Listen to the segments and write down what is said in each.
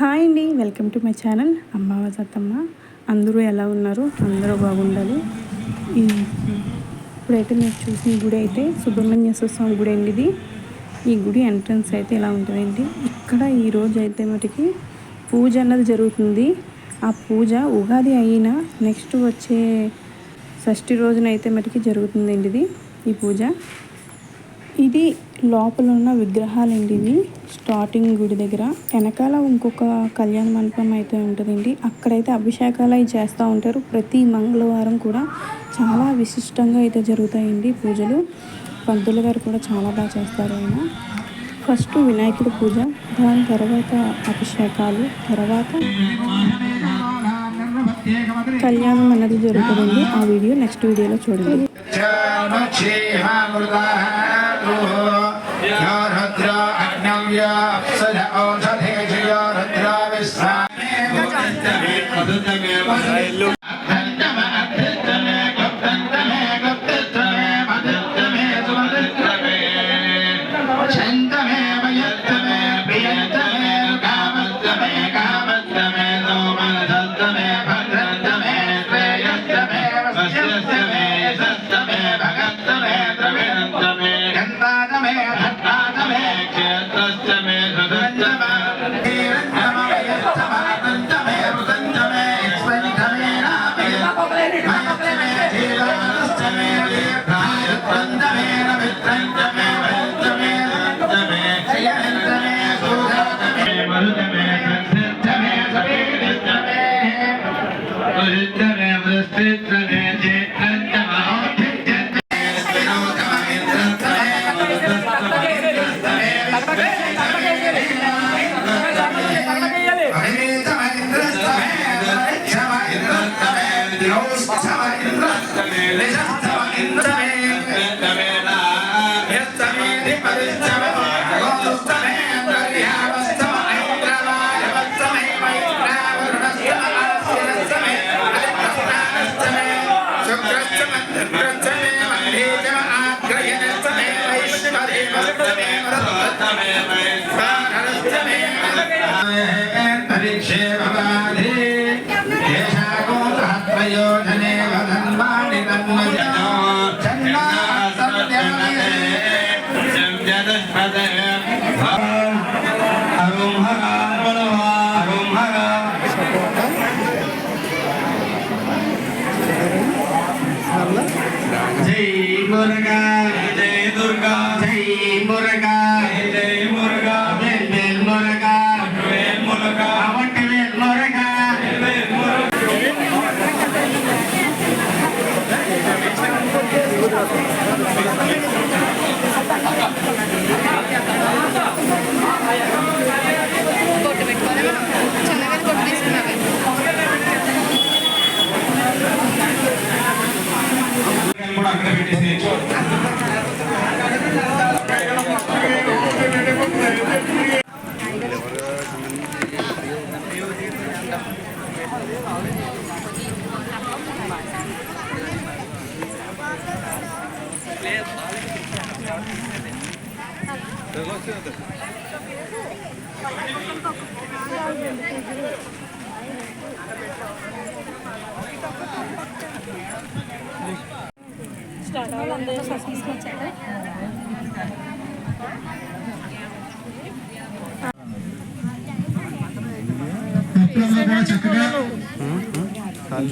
Hi అండి, welcome to my channel అమ్మావ సత్తమ్మ. అందరూ ఎలా ఉన్నారు? అందరూ బాగుండాలి. ఇప్పుడైతే మీరు చూసిన గుడి అయితే సుబ్రహ్మణ్యేశ్వర స్వామి గుడి అండి. ఇది ఈ గుడి ఎంట్రన్స్ అయితే ఇలా ఉంటుందండి. ఇక్కడ ఈరోజు అయితే మటుకి పూజ అన్నది జరుగుతుంది. ఆ పూజ ఉగాది అయినా నెక్స్ట్ వచ్చే షష్ఠి రోజున అయితే మటుకి జరుగుతుందండి ఇది ఈ పూజ. ఇది లోపల ఉన్న విగ్రహాలండి. ఇవి స్టార్టింగ్ గుడి దగ్గర వెనకాల ఇంకొక కళ్యాణ మండపం అయితే ఉంటుందండి. అక్కడైతే అభిషేకాలు అవి చేస్తూ ఉంటారు. ప్రతి మంగళవారం కూడా చాలా విశిష్టంగా అయితే జరుగుతాయండి పూజలు. పంతులు గారు కూడా చాలా బాగా చేస్తారు. ఆయన ఫస్ట్ వినాయకుడి పూజ, దాని తర్వాత అభిషేకాలు, తర్వాత కళ్యాణం అన్నది జరుగుతుందండి. ఆ వీడియో నెక్స్ట్ వీడియోలో చూడండి.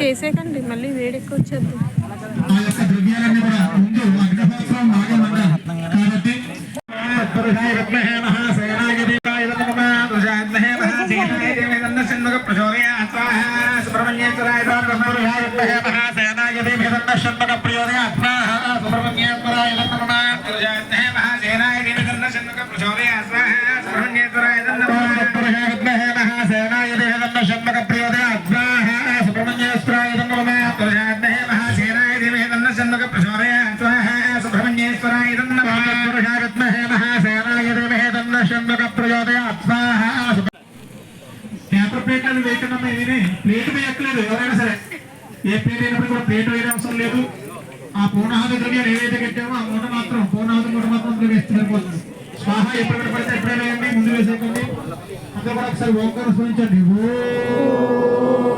చేసేకండి, మళ్ళీ వేడెక్కువ వచ్చేది. పేపర్ ప్లేట్లను వేయకుండా ప్లేట్ వేయట్లేదు ఎవరైనా సరే. ఏ ప్లేట్ అయినప్పుడు కూడా ప్లేట్ వేయడం అవసరం లేదు. ఆ పూర్ణాహుతి ద్రవ్యాలు ఏవైతే కట్టామో ఆ మూట మాత్రం పూర్ణాహుతి మూట మాత్రం వేస్తే సరిపోతుంది. స్వాహ ఎప్పుడు పడితే ఎప్పుడైనా ముందు వేసేయండి. అందరూ కూడా ఒకసారి ఓంకారం స్మరించండి. ఓ